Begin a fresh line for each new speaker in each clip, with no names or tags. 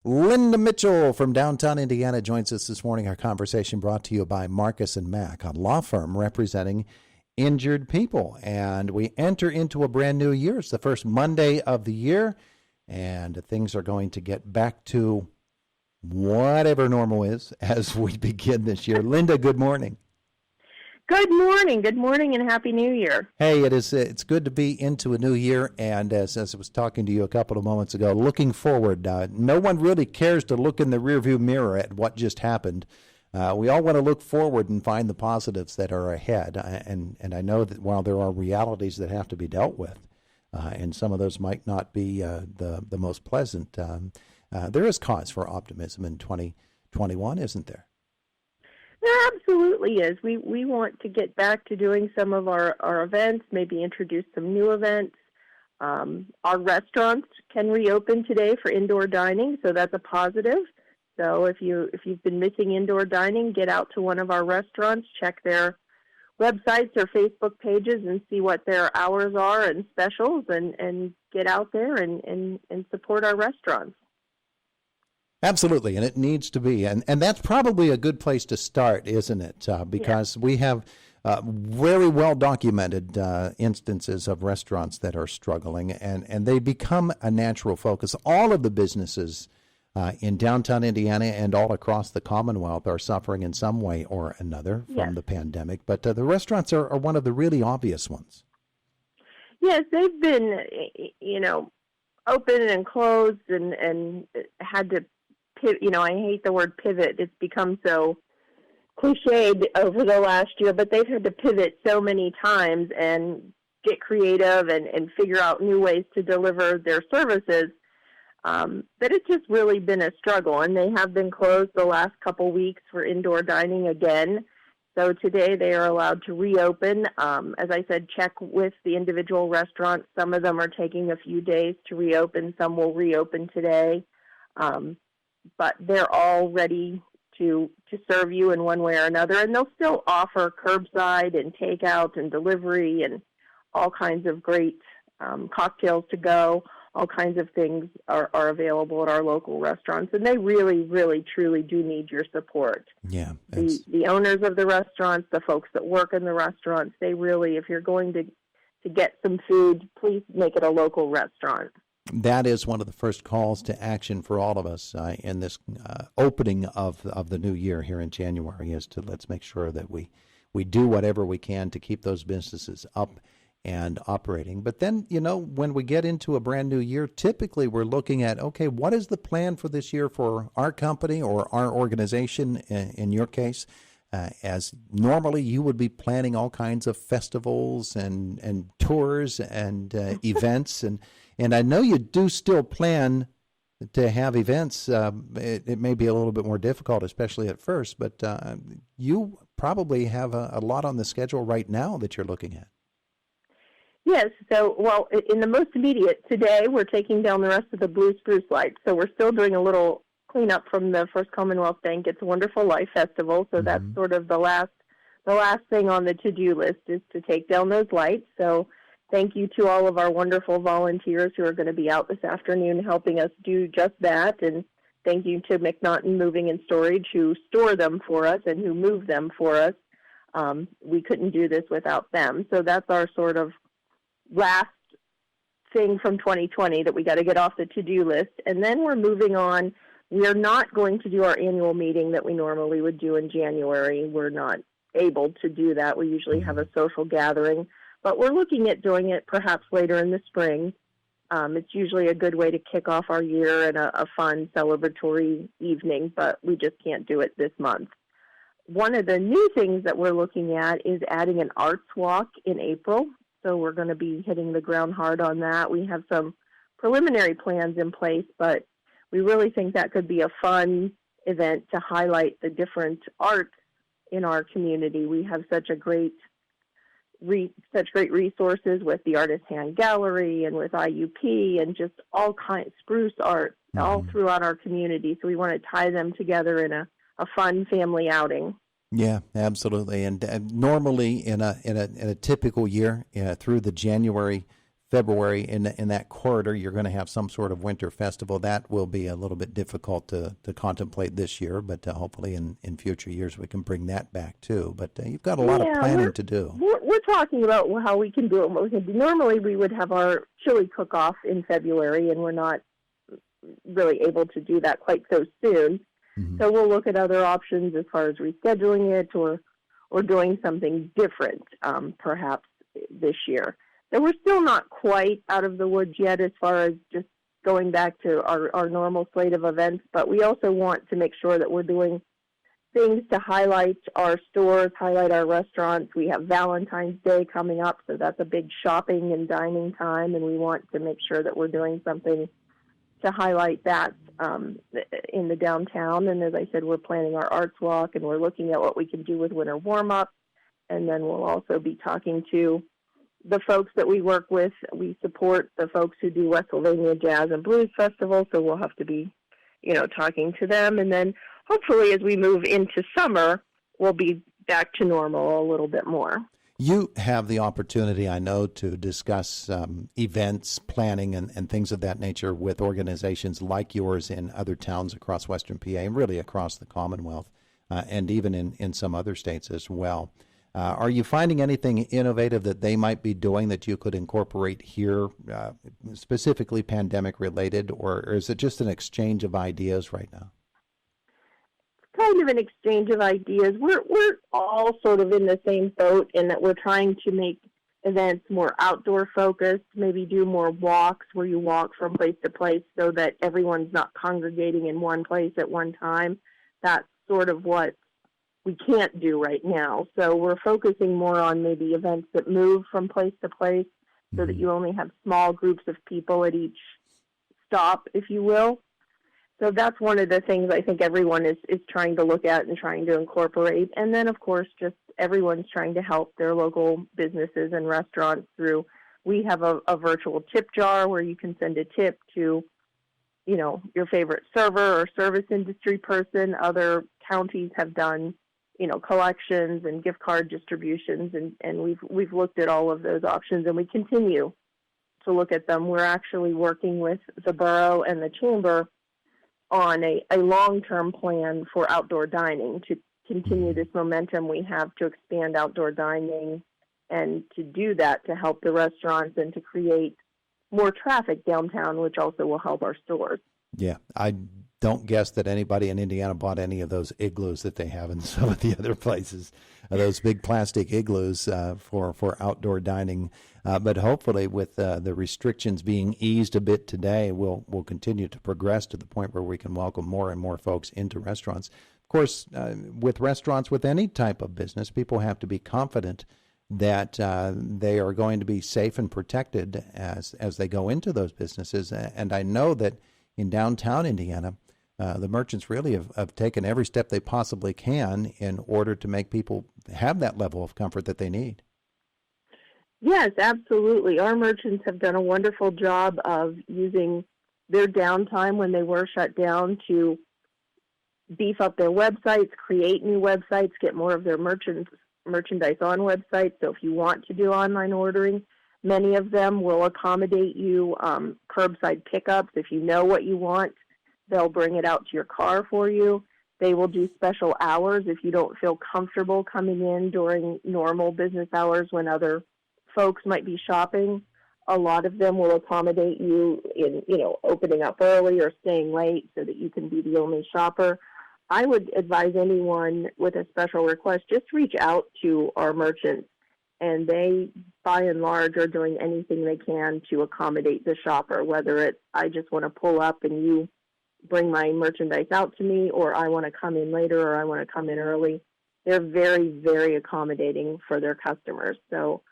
Linda Mitchell from downtown Indiana joins us this morning. Our conversation brought to you by Marcus and Mack, a law firm representing injured people. And we enter into a brand new year. It's the first Monday of the year, and things are going to get back to whatever normal is as we begin this year. Linda, good morning.
Good morning, and Happy New Year.
Hey, it's good to be into a new year, and as I was talking to you a couple of moments ago, looking forward. No one really cares to look in the rearview mirror at what just happened. We all want to look forward and find the positives that are ahead, and I know that while there are realities that have to be dealt with, and some of those might not be the most pleasant, there is cause for optimism in 2021, isn't there?
There absolutely is. We want to get back to doing some of our events, maybe introduce some new events. Our restaurants can reopen today for indoor dining, so that's a positive. So if you've been missing indoor dining, get out to one of our restaurants, check their websites or Facebook pages and see what their hours are and specials, and get out there and support our restaurants.
Absolutely, and it needs to be. And that's probably a good place to start, isn't it? Because we have very well-documented instances of restaurants that are struggling, and they become a natural focus. All of the businesses in downtown Indiana and all across the Commonwealth are suffering in some way or another from the pandemic, but the restaurants are one of the really obvious ones.
Yes, they've been, open and closed and had to, I hate the word pivot. It's become so cliched over the last year, but they've had to pivot so many times and get creative and figure out new ways to deliver their services that it's just really been a struggle. And they have been closed the last couple weeks for indoor dining again. So today they are allowed to reopen. As I said, check with the individual restaurants. Some of them are taking a few days to reopen. Some will reopen today. But they're all ready to serve you in one way or another. And they'll still offer curbside and takeout and delivery and all kinds of great cocktails to go. All kinds of things are available at our local restaurants. And they really, really, truly do need your support.
Yeah.
The owners of the restaurants, the folks that work in the restaurants, they really, if you're going to get some food, please make it a local restaurant.
That is one of the first calls to action for all of us in this opening of the new year here in January, is to let's make sure that we do whatever we can to keep those businesses up and operating. But then, when we get into a brand new year, typically we're looking at, okay, what is the plan for this year for our company or our organization, in your case? As normally you would be planning all kinds of festivals and tours and events, and I know you do still plan to have events. It may be a little bit more difficult, especially at first, but you probably have a lot on the schedule right now that you're looking at.
Yes. So, in the most immediate, today we're taking down the rest of the blue spruce lights. So we're still doing a little cleanup from the First Commonwealth Bank. It's a Wonderful Life Festival. So that's sort of the last thing on the to-do list is to take down those lights. So thank you to all of our wonderful volunteers who are going to be out this afternoon helping us do just that. And thank you to McNaughton Moving and Storage who store them for us and who move them for us. We couldn't do this without them. So that's our sort of last thing from 2020 that we got to get off the to-do list. And then we're moving on. We are not going to do our annual meeting that we normally would do in January. We're not able to do that. We usually have a social gathering. But we're looking at doing it perhaps later in the spring. It's usually a good way to kick off our year and a fun celebratory evening, but we just can't do it this month. One of the new things that we're looking at is adding an arts walk in April. So we're going to be hitting the ground hard on that. We have some preliminary plans in place, but we really think that could be a fun event to highlight the different art in our community. We have such great resources with the Artist Hand Gallery and with IUP and just all kinds spruce art all throughout our community. So we want to tie them together in a fun family outing.
Yeah, absolutely. And normally in a typical year, through the January February in that corridor, you're going to have some sort of winter festival. That will be a little bit difficult to contemplate this year, but hopefully in future years we can bring that back too. But you've got a lot of planning to do.
We're talking about how we can do it. What we can do. Normally we would have our chili cook-off in February, and we're not really able to do that quite so soon. Mm-hmm. So we'll look at other options as far as rescheduling it or doing something different, perhaps this year. So we're still not quite out of the woods yet as far as just going back to our normal slate of events, but we also want to make sure that we're doing things to highlight our stores, highlight our restaurants. We have Valentine's Day coming up, so that's a big shopping and dining time, and we want to make sure that we're doing something to highlight that in the downtown. And as I said, we're planning our arts walk, and we're looking at what we can do with winter warm-up, and then we'll also be talking to the folks that we work with. We support the folks who do West Sylvania Jazz and Blues Festival, so we'll have to be, talking to them. And then hopefully as we move into summer, we'll be back to normal a little bit more.
You have the opportunity, I know, to discuss events, planning, and things of that nature with organizations like yours in other towns across Western PA and really across the Commonwealth, and even in some other states as well. Are you finding anything innovative that they might be doing that you could incorporate here, specifically pandemic related, or is it just an exchange of ideas right now?
Kind of an exchange of ideas. We're all sort of in the same boat in that we're trying to make events more outdoor focused, maybe do more walks where you walk from place to place so that everyone's not congregating in one place at one time. That's sort of what we can't do right now. So we're focusing more on maybe events that move from place to place so that you only have small groups of people at each stop, if you will. So that's one of the things I think everyone is trying to look at and trying to incorporate. And then, of course, just everyone's trying to help their local businesses and restaurants through, we have a virtual tip jar where you can send a tip to, your favorite server or service industry person. Other counties have done collections and gift card distributions, and we've looked at all of those options, and we continue to look at them. We're actually working with the borough and the chamber on a long-term plan for outdoor dining to continue this momentum we have to expand outdoor dining, and to do that to help the restaurants and to create more traffic downtown, which also will help our stores.
Yeah, I don't guess that anybody in Indiana bought any of those igloos that they have in some of the other places, those big plastic igloos for outdoor dining. But hopefully with the restrictions being eased a bit today, we'll continue to progress to the point where we can welcome more and more folks into restaurants. Of course, with restaurants, with any type of business, people have to be confident that they are going to be safe and protected as they go into those businesses. And I know that in downtown Indiana, the merchants really have taken every step they possibly can in order to make people have that level of comfort that they need.
Yes, absolutely. Our merchants have done a wonderful job of using their downtime when they were shut down to beef up their websites, create new websites, get more of their merchandise on websites. So if you want to do online ordering, many of them will accommodate you curbside pickups. If you know what you want, they'll bring it out to your car for you. They will do special hours if you don't feel comfortable coming in during normal business hours when other folks might be shopping. A lot of them will accommodate you in, opening up early or staying late so that you can be the only shopper. I would advise anyone with a special request, just reach out to our merchants, and they, by and large, are doing anything they can to accommodate the shopper, whether it's, I just want to pull up and you bring my merchandise out to me, or I want to come in later, or I want to come in early. They're very, very accommodating for their customers. So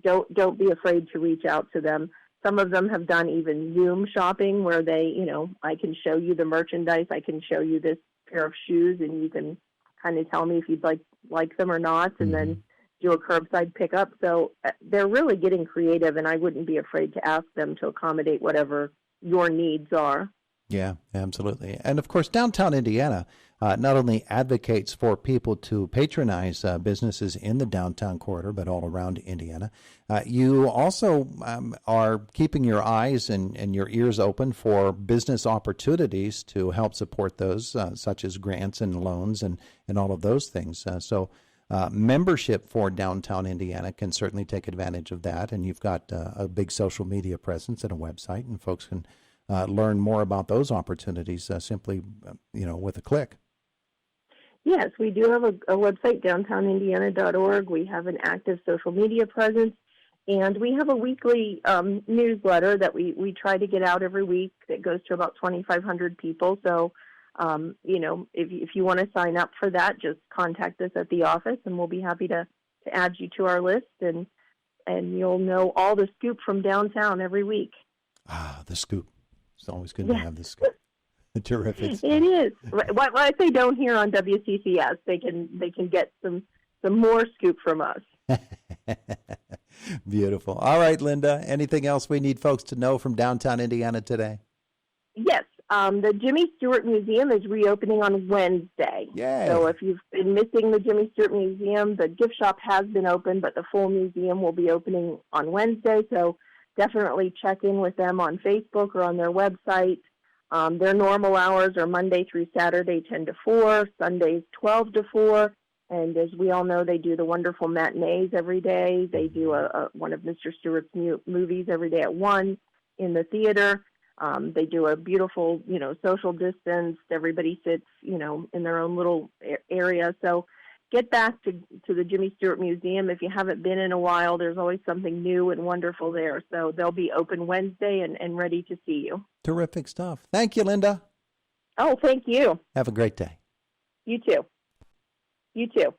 don't be afraid to reach out to them. Some of them have done even Zoom shopping where they, I can show you the merchandise, I can show you this pair of shoes, and you can kind of tell me if you'd like them or not, and then do a curbside pickup. So they're really getting creative, and I wouldn't be afraid to ask them to accommodate whatever your needs are.
Yeah, absolutely. And of course, downtown Indiana not only advocates for people to patronize businesses in the downtown corridor, but all around Indiana. You also are keeping your eyes and your ears open for business opportunities to help support those, such as grants and loans and all of those things. Membership for downtown Indiana can certainly take advantage of that. And you've got a big social media presence and a website, and folks can learn more about those opportunities simply, with a click.
Yes, we do have a website, downtownindiana.org. We have an active social media presence, and we have a weekly newsletter that we try to get out every week that goes to about 2,500 people. So, if you want to sign up for that, just contact us at the office, and we'll be happy to add you to our list, and you'll know all the scoop from downtown every week.
Ah, the scoop. It's always good to have the scoop. Terrific stuff.
It is. What I say don't hear on WCCS, they can get some more scoop from us.
Beautiful. All right, Linda, anything else we need folks to know from downtown Indiana today?
Yes. The Jimmy Stewart Museum is reopening on Wednesday.
Yay.
So if you've been missing the Jimmy Stewart Museum, the gift shop has been open, but the full museum will be opening on Wednesday. So definitely check in with them on Facebook or on their website. Their normal hours are Monday through Saturday, 10 to 4, Sundays, 12 to 4. And as we all know, they do the wonderful matinees every day. They do one of Mr. Stewart's movies every day at 1 in the theater. They do a beautiful, social distance. Everybody sits, in their own little area. So get back to the Jimmy Stewart Museum. If you haven't been in a while, there's always something new and wonderful there. So they'll be open Wednesday and ready to see you.
Terrific stuff. Thank you, Linda.
Oh, thank you.
Have a great day.
You too. You too.